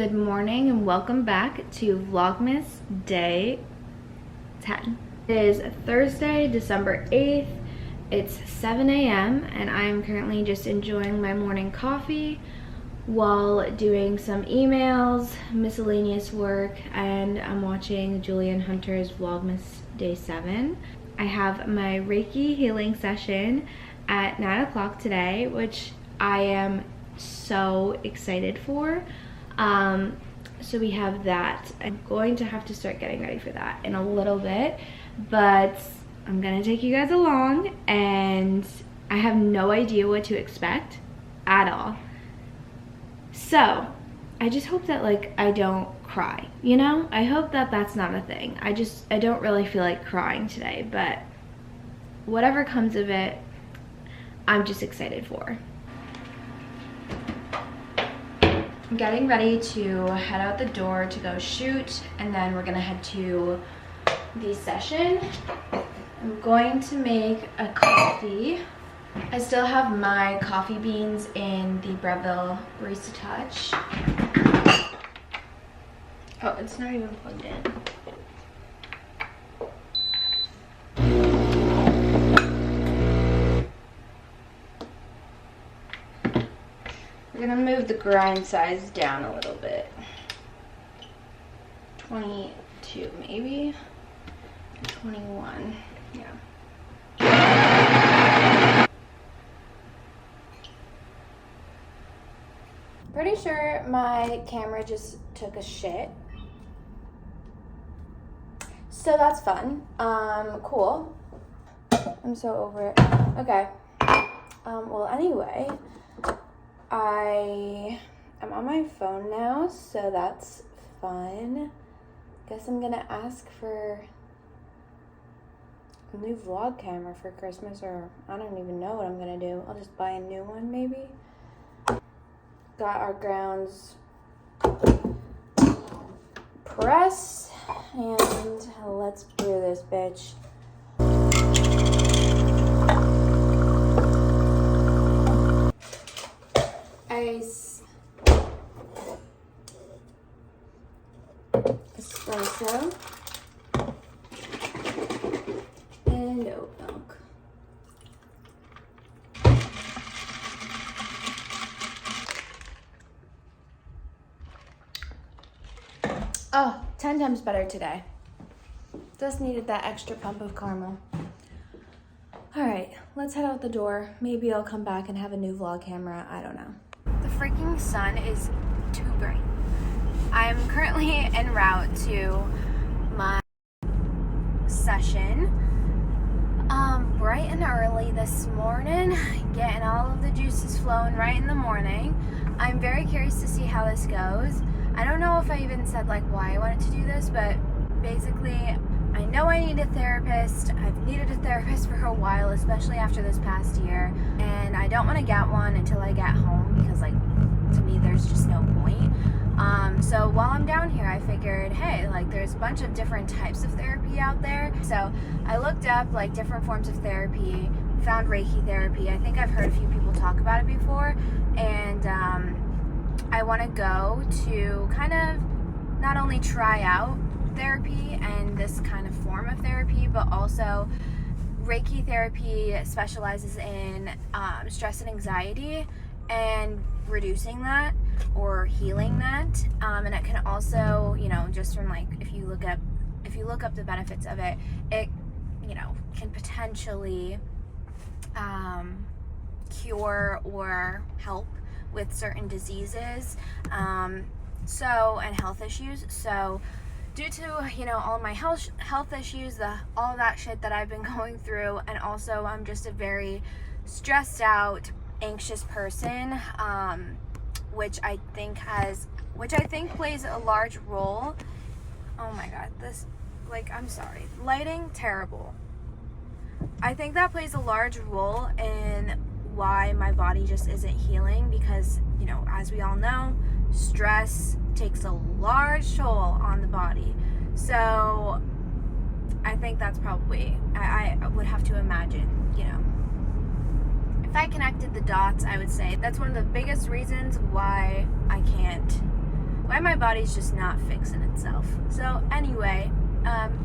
Good morning and welcome back to Vlogmas day 10. It is Thursday, December 8th. It's 7 a.m. and I'm currently just enjoying my morning coffee while doing some emails, miscellaneous work, and I'm watching Julian Hunter's Vlogmas day 7. I have my Reiki healing session at 9 o'clock today, which I am so excited for. So we have that. I'm going to have to start getting ready for that in a little bit, but I'm gonna take you guys along, and I have no idea what to expect at all. So I just hope that I don't cry, you know? I hope that that's not a thing. I don't really feel like crying today, but whatever comes of it, I'm just excited for. I'm getting ready to head out the door to go shoot, and then we're gonna head to the session. I'm going to make a coffee. I still have my coffee beans in the REVOLVE Barista Touch. Oh, it's not even plugged in. We're gonna move the grind size down a little bit. 22 maybe? 21, yeah. Pretty sure my camera just took a shit. So that's fun. Cool. I'm so over it. Okay. Well, anyway, I am on my phone now, so that's fun. Guess I'm gonna ask for a new vlog camera for Christmas, or I don't even know what I'm gonna do. I'll just buy a new one maybe. Got our grounds press, and let's brew this bitch. Ice, espresso, and oat milk. Oh, 10 times better today. Just needed that extra pump of caramel. All right, let's head out the door. Maybe I'll come back and have a new vlog camera. I don't know. The freaking sun is too bright. I'm currently en route to my session. Bright and early this morning, getting all of the juices flowing right in the morning. I'm very curious to see how this goes. I don't know if I even said why I wanted to do this, but basically I know I need a therapist. I've needed a therapist for a while, especially after this past year, and I don't want to get one until I get home because to me there's just no point. So while I'm down here, I figured, hey, there's a bunch of different types of therapy out there. So I looked up different forms of therapy, found Reiki therapy. I think I've heard a few people talk about it before, and I want to go to kind of not only try out therapy and this kind of form of therapy, but also Reiki therapy specializes in stress and anxiety and reducing that or healing that, and it can also, just from if you look up the benefits of it, it can potentially cure or help with certain diseases, and health issues. So due to all my health issues, all that shit that I've been going through, and also I'm just a very stressed out, anxious person, which I think plays a large role. Oh my god, this I'm sorry, lighting terrible. I think that plays a large role in why my body just isn't healing, because as we all know, stress takes a large toll on the body. So I think that's probably, I would have to imagine, if I connected the dots, I would say that's one of the biggest reasons why I can't why my body's just not fixing itself. So anyway,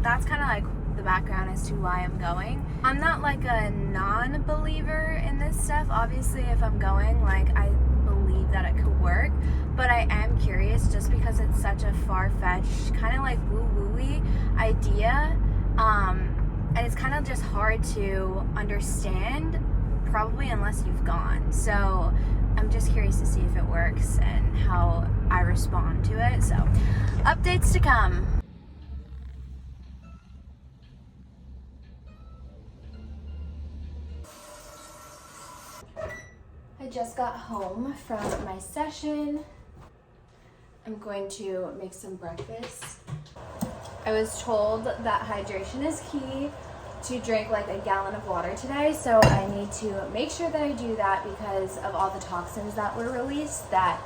that's kind of like the background as to why I'm going. I'm not like a non-believer in this stuff. Obviously, if I'm going, like, I believe that it could work, but I am curious just because it's such a far-fetched, kind of like woo-woo-y idea, and it's kind of just hard to understand, probably unless you've gone. So I'm just curious to see if it works and how I respond to it. So updates to come. I just got home from my session. I'm going to make some breakfast. I was told that hydration is key, to drink like a gallon of water today, so I need to make sure that I do that because of all the toxins that were released, that,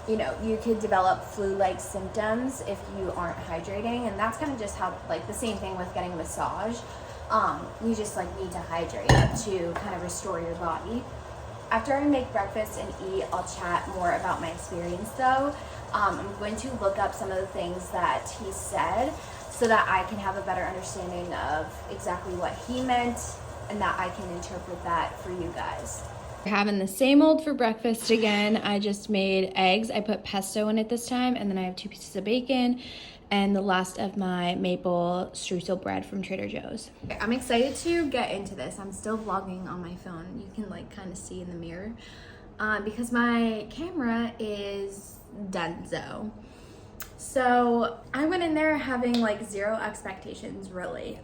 you know, you could develop flu-like symptoms if you aren't hydrating. And that's kind of just how, like, the same thing with getting a massage. You just like need to hydrate to kind of restore your body. After I make breakfast and eat, I'll chat more about my experience though. I'm going to look up some of the things that he said so that I can have a better understanding of exactly what he meant and that I can interpret that for you guys. Having the same old for breakfast again. I just made eggs. I put pesto in it this time, and then I have 2 pieces of bacon and the last of my maple streusel bread from Trader Joe's. I'm excited to get into this. I'm still vlogging on my phone. You can like kind of see in the mirror because my camera is donezo. So I went in there having like zero expectations, really.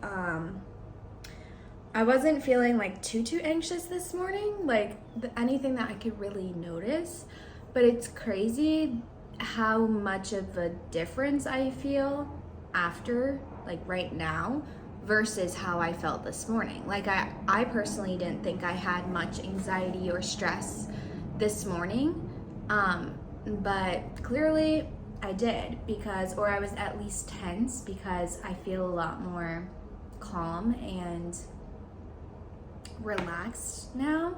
I wasn't feeling like too anxious this morning, like anything that I could really notice, but it's crazy how much of a difference I feel after, like right now, versus how I felt this morning. Like I personally didn't think I had much anxiety or stress this morning, but clearly I did, because, or I was at least tense, because I feel a lot more calm and relaxed now.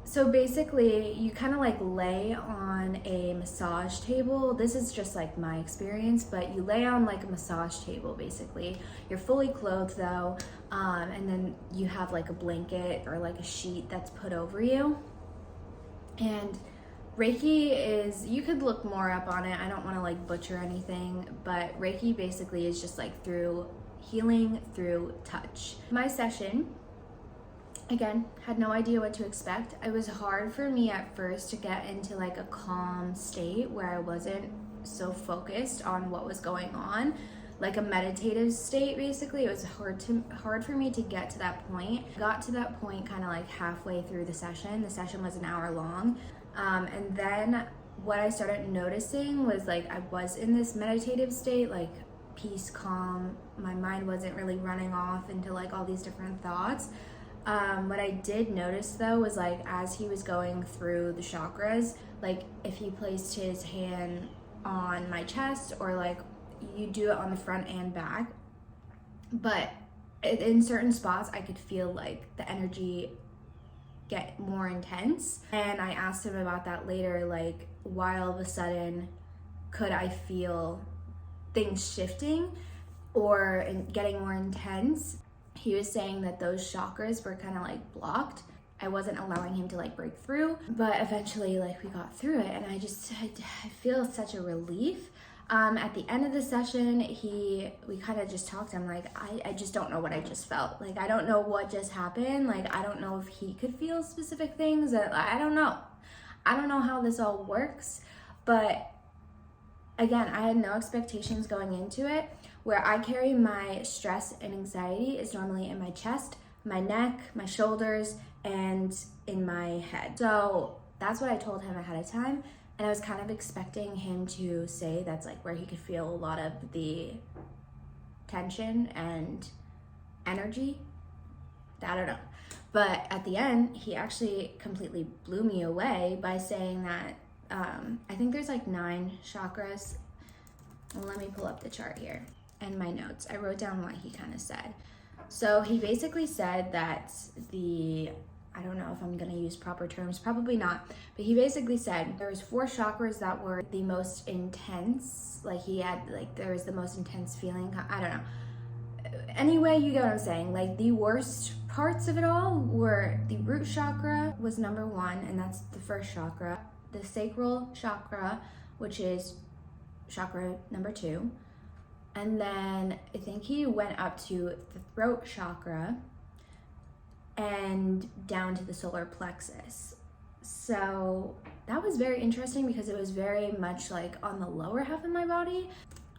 So basically, you kind of like lay on a massage table. This is just like my experience, but you lay on like a massage table basically. You're fully clothed though, and then you have like a blanket or like a sheet that's put over you. And Reiki is, you could look more up on it. I don't want to like butcher anything, but Reiki basically is just like through healing through touch. My session, again, had no idea what to expect. It was hard for me at first to get into like a calm state where I wasn't so focused on what was going on, like a meditative state basically. It was hard for me to get to that point. Got to that point kind of like halfway through the session. The session was an hour long. And then what I started noticing was like I was in this meditative state, like peace, calm. My mind wasn't really running off into like all these different thoughts. What I did notice though was like as he was going through the chakras, like if he placed his hand on my chest, or like you do it on the front and back, but in certain spots I could feel like the energy get more intense. And I asked him about that later, like why all of a sudden could I feel things shifting or getting more intense. He was saying that those chakras were kind of like blocked. I wasn't allowing him to like break through, but eventually like we got through it, and I feel such a relief. At the end of the session, we kind of just talked. I'm like, I just don't know what I just felt. Like, I don't know what just happened. Like, I don't know if he could feel specific things. I don't know. I don't know how this all works. But again, I had no expectations going into it. Where I carry my stress and anxiety is normally in my chest, my neck, my shoulders, and in my head. So that's what I told him ahead of time. And I was kind of expecting him to say that's like where he could feel a lot of the tension and energy. I don't know. But at the end, he actually completely blew me away by saying that I think there's like 9 chakras. Well, let me pull up the chart here and my notes. I wrote down what he kind of said. So he basically said that the I don't know if I'm gonna use proper terms, probably not, but he basically said there was 4 chakras that were the most intense, like he had, like there was the most intense feeling, I don't know. Anyway, you get what I'm saying. Like the worst parts of it all were the root chakra was number 1, and that's the first chakra. The sacral chakra, which is chakra number 2. And then I think he went up to the throat chakra and down to the solar plexus. So that was very interesting because it was very much like on the lower half of my body.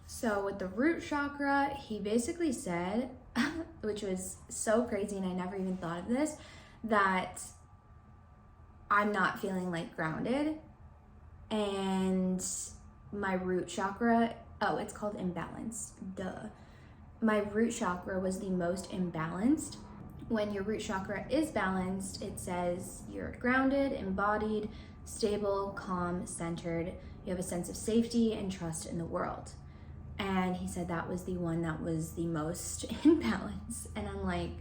So with the root chakra, he basically said, which was so crazy and I never even thought of this, that I'm not feeling like grounded, and my root chakra, oh, it's called imbalanced, duh. My root chakra was the most imbalanced. When your root chakra is balanced, it says you're grounded, embodied, stable, calm, centered. You have a sense of safety and trust in the world. And he said that was the one that was the most imbalanced. And I'm like,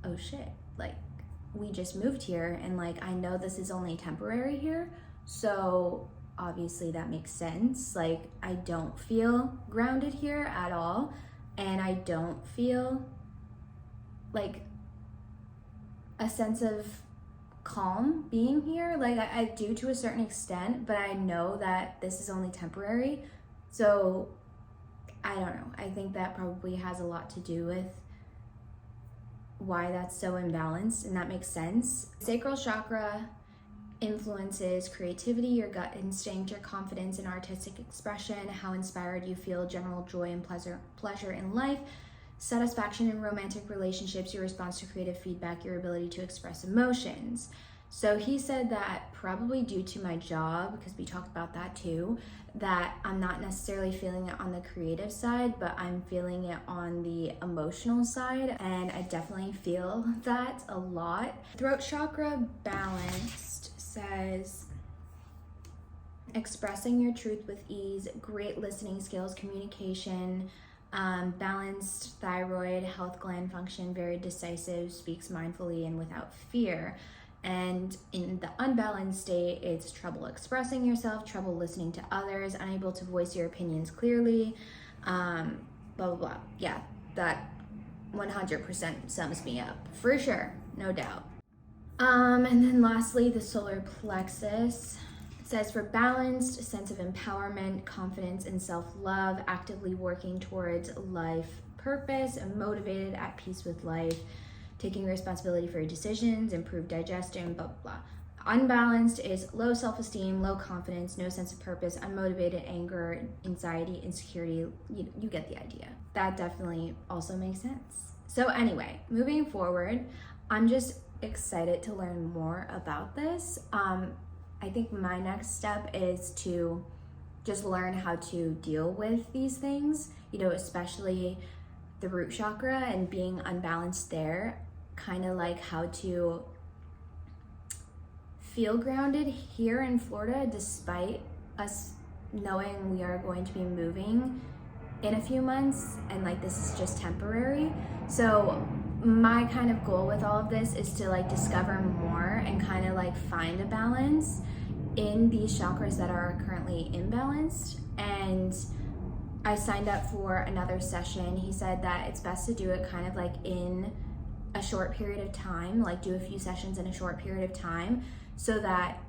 oh shit, like we just moved here and like I know this is only temporary here. So obviously that makes sense. Like I don't feel grounded here at all. And I don't feel like a sense of calm being here. Like I do to a certain extent, but I know that this is only temporary. So I don't know. I think that probably has a lot to do with why that's so imbalanced, and that makes sense. Sacral chakra influences creativity, your gut instinct, your confidence in artistic expression, how inspired you feel, general joy and pleasure in life, satisfaction in romantic relationships, your response to creative feedback, your ability to express emotions. So he said that probably due to my job, because we talked about that too, that I'm not necessarily feeling it on the creative side, but I'm feeling it on the emotional side, and I definitely feel that a lot. Throat chakra balanced says expressing your truth with ease, great listening skills, communication, balanced thyroid, health gland function, very decisive, speaks mindfully and without fear. And in the unbalanced state, it's trouble expressing yourself, trouble listening to others, unable to voice your opinions clearly, blah, blah, blah. Yeah, that 100% sums me up, for sure, no doubt. And then lastly, the solar plexus. It says for balanced, sense of empowerment, confidence, and self-love, actively working towards life purpose, and motivated, at peace with life, taking responsibility for your decisions, improved digestion, blah, blah, blah. Unbalanced is low self-esteem, low confidence, no sense of purpose, unmotivated, anger, anxiety, insecurity. You get the idea. That definitely also makes sense. So anyway, moving forward, I'm just excited to learn more about this. I think my next step is to just learn how to deal with these things, especially the root chakra and being unbalanced there, kind of like how to feel grounded here in Florida despite us knowing we are going to be moving in a few months and like this is just temporary. So my kind of goal with all of this is to like discover more and kind of like find a balance in these chakras that are currently imbalanced. And I signed up for another session. He said that it's best to do it kind of like in a short period of time, like do a few sessions in a short period of time so that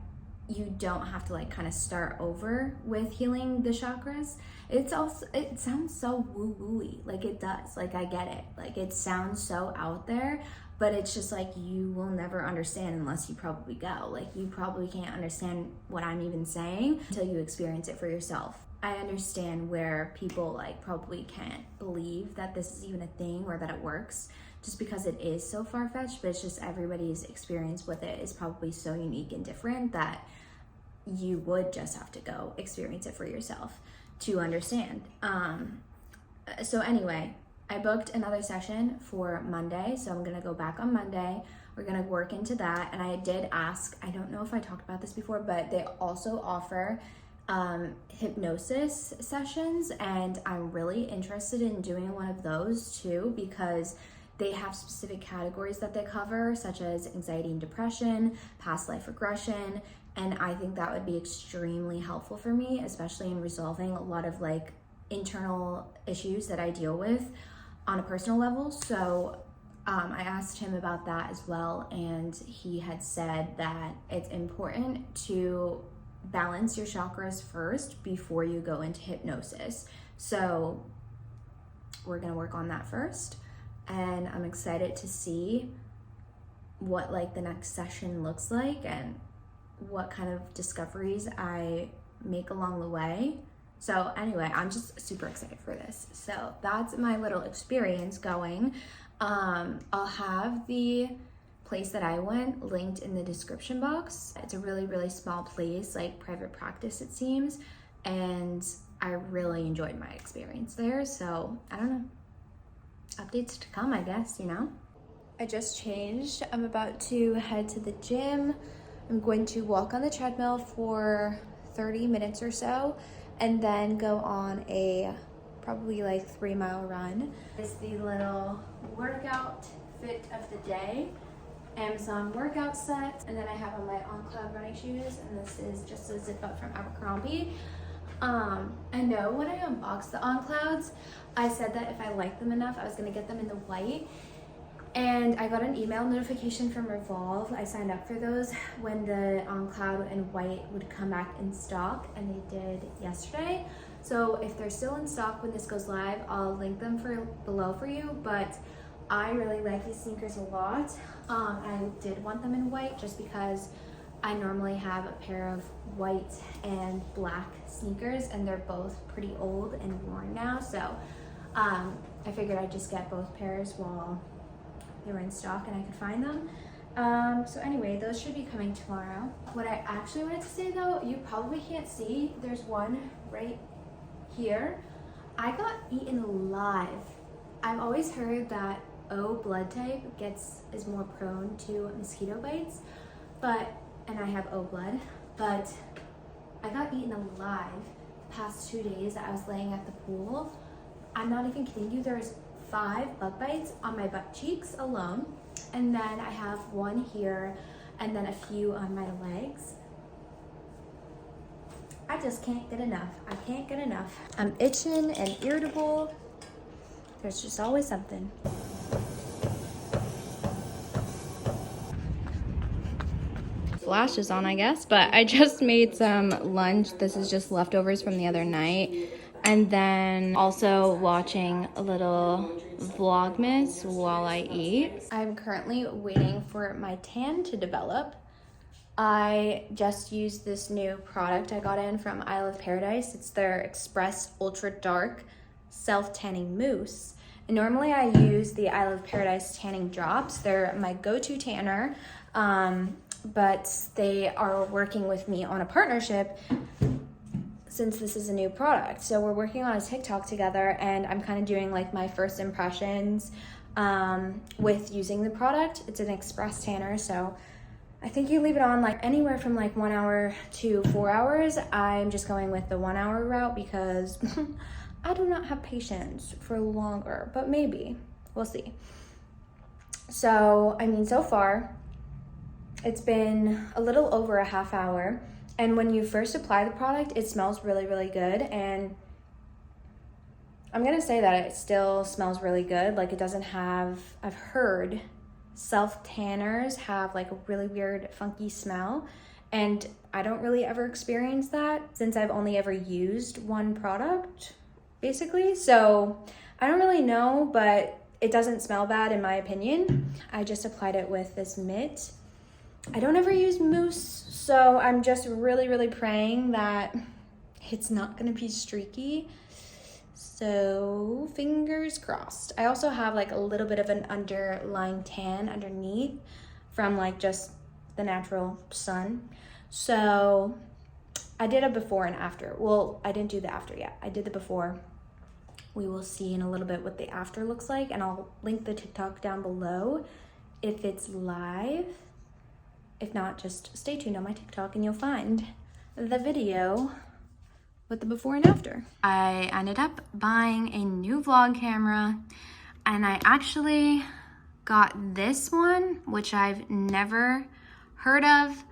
you don't have to like kind of start over with healing the chakras. It sounds so woo-woo-y, like it does, like I get it, like it sounds so out there, but it's just like you will never understand unless you probably go. Like you probably can't understand what I'm even saying until you experience it for yourself. I understand where people like probably can't believe that this is even a thing or that it works just because it is so far-fetched, but it's just everybody's experience with it is probably so unique and different that you would just have to go experience it for yourself to understand. So anyway, I booked another session for Monday, so I'm gonna go back on Monday. We're gonna work into that, and I did ask, I don't know if I talked about this before, but they also offer hypnosis sessions, and I'm really interested in doing one of those too because they have specific categories that they cover, such as anxiety and depression, past life regression, and I think that would be extremely helpful for me, especially in resolving a lot of like internal issues that I deal with on a personal level. So I asked him about that as well, and he had said that it's important to balance your chakras first before you go into hypnosis. So we're gonna work on that first, and I'm excited to see what like the next session looks like and what kind of discoveries I make along the way. So anyway, I'm just super excited for this. So that's my little experience going. I'll have the place that I went linked in the description box. It's a really, really small place, like private practice it seems, and I really enjoyed my experience there. So I don't know, updates to come, I guess, you know? I just changed. I'm about to head to the gym. I'm going to walk on the treadmill for 30 minutes or so, and then go on a probably like 3-mile run. It's the little workout fit of the day, Amazon workout set, and then I have on my On Cloud running shoes, and this is just a zip up from Abercrombie. I know when I unboxed the On Clouds, I said that if I liked them enough, I was gonna get them in the white. And I got an email notification from Revolve. I signed up for those when the On Cloud and white would come back in stock, and they did yesterday. So if they're still in stock when this goes live, I'll link them below for you. But I really like these sneakers a lot. I did want them in white just because I normally have a pair of white and black sneakers, and they're both pretty old and worn now. So I figured I'd just get both pairs while they were in stock and I could find them. So anyway, those should be coming tomorrow. What I actually wanted to say though, you probably can't see, there's one right here. I got eaten alive. I've always heard that O blood type is more prone to mosquito bites, and I have O blood, but I got eaten alive the past 2 days that I was laying at the pool. I'm not even kidding you, there's 5 bug bites on my butt cheeks alone, and then I have one here, and then a few on my legs. I just can't get enough. I can't get enough. I'm itching and irritable. There's just always something. Flash is on, I guess, but I just made some lunch. This is just leftovers from the other night. And then also watching a little Vlogmas while I eat. I'm currently waiting for my tan to develop. I just used this new product I got in from Isle of Paradise. It's their Express Ultra Dark Self-Tanning Mousse. And normally I use the Isle of Paradise tanning drops. They're my go-to tanner, but they are working with me on a partnership since this is a new product. So we're working on a TikTok together, and I'm kind of doing like my first impressions with using the product. It's an express tanner, so I think you leave it on like anywhere from like 1 hour to 4 hours. I'm just going with the 1 hour route because I do not have patience for longer, but maybe, we'll see. So, I mean, so far, it's been a little over a half hour. And when you first apply the product, it smells really, really good. And I'm gonna say that it still smells really good. Like, it doesn't have, I've heard self-tanners have like a really weird, funky smell. And I don't really ever experience that since I've only ever used one product, basically. So I don't really know, but it doesn't smell bad in my opinion. I just applied it with this mitt. I don't ever use mousse, so I'm just really, really praying that it's not gonna be streaky. So fingers crossed. I also have like a little bit of an underlying tan underneath from like just the natural sun. So I did a before and after. Well, I didn't do the after yet. I did the before. We will see in a little bit what the after looks like, and I'll link the TikTok down below if it's live. If not, just stay tuned on my TikTok and you'll find the video with the before and after. I ended up buying a new vlog camera, and I actually got this one, which I've never heard of,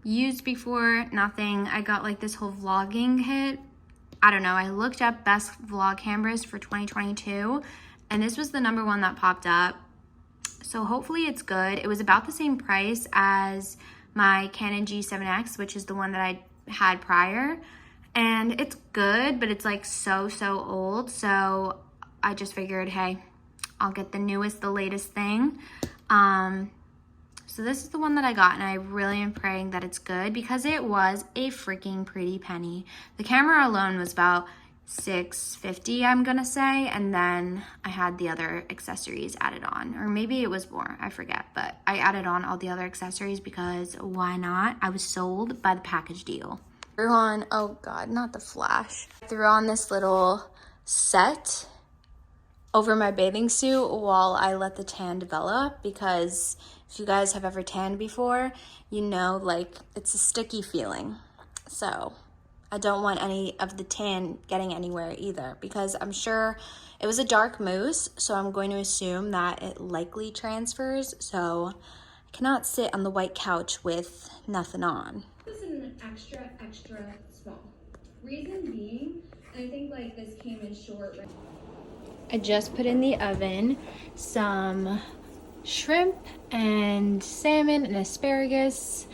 used before, nothing. I got like this whole vlogging kit. I don't know, I looked up best vlog cameras for 2022 and this was the #1 that popped up. So hopefully it's good. It was about the same price as my Canon G7X, which is the one that I had prior. And it's good, but it's like so old. So I just figured, hey, I'll get the newest, the latest thing. So this is the one that I got, and I really am praying that it's good because it was a freaking pretty penny. The camera alone was about $650, I'm gonna say, and then I had the other accessories added on, or maybe it was more, I forget, but I added on all the other accessories because why not? I was sold by the package deal. Threw on, oh God, not the flash. Threw on this little set over my bathing suit while I let the tan develop, because if you guys have ever tanned before, you know, like, it's a sticky feeling. So I don't want any of the tan getting anywhere either, because I'm sure it was a dark mousse, so I'm going to assume that it likely transfers. So I cannot sit on the white couch with nothing on. This is an extra small. Reason being, I think like this came in short. I just put in the oven some shrimp and salmon and asparagus.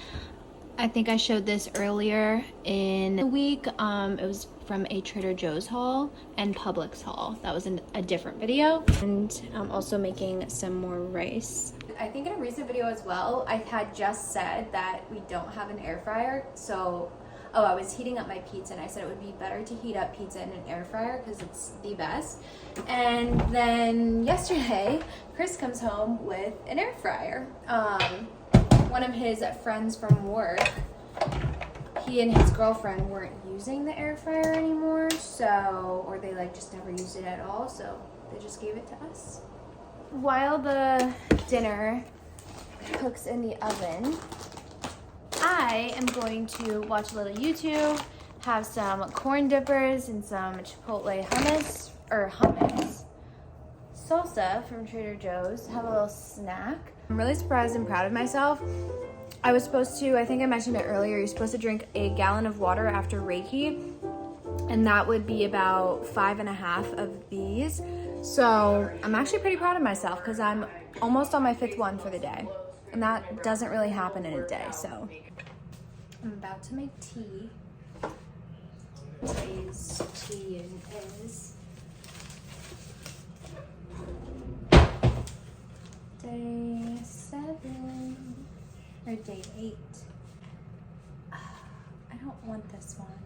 I think I showed this earlier in the week. It was from a Trader Joe's haul and Publix haul. That was in a different video. And I'm also making some more rice. I think in a recent video as well, I had just said that we don't have an air fryer. So, I was heating up my pizza and I said it would be better to heat up pizza in an air fryer because it's the best. And then yesterday, Chris comes home with an air fryer. One of his friends from work, he and his girlfriend weren't using the air fryer anymore, so, or they like just never used it at all, so they just gave it to us. While the dinner cooks in the oven, I am going to watch a little YouTube, have some corn dippers and some chipotle hummus, salsa from Trader Joe's, have a little snack. I'm really surprised and proud of myself. I was supposed to, I think I mentioned it earlier, you're supposed to drink a gallon of water after Reiki, and that would be about 5.5 of these. So I'm actually pretty proud of myself because I'm almost on my 5th one for the day, and that doesn't really happen in a day. So I'm about to make tea. Today's tea is day 7 or day 8. I don't want this one.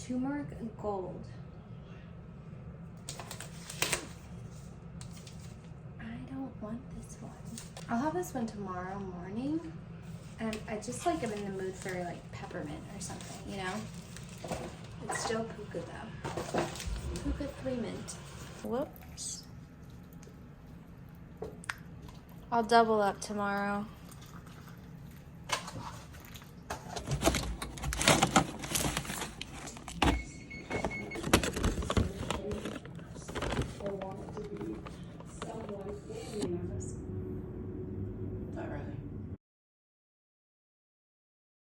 Turmeric gold. I don't want this one. I'll have this one tomorrow morning. And I just like am in the mood for like peppermint or something, you know? It's still puka though. Puka 3 mint. Whoops. I'll double up tomorrow.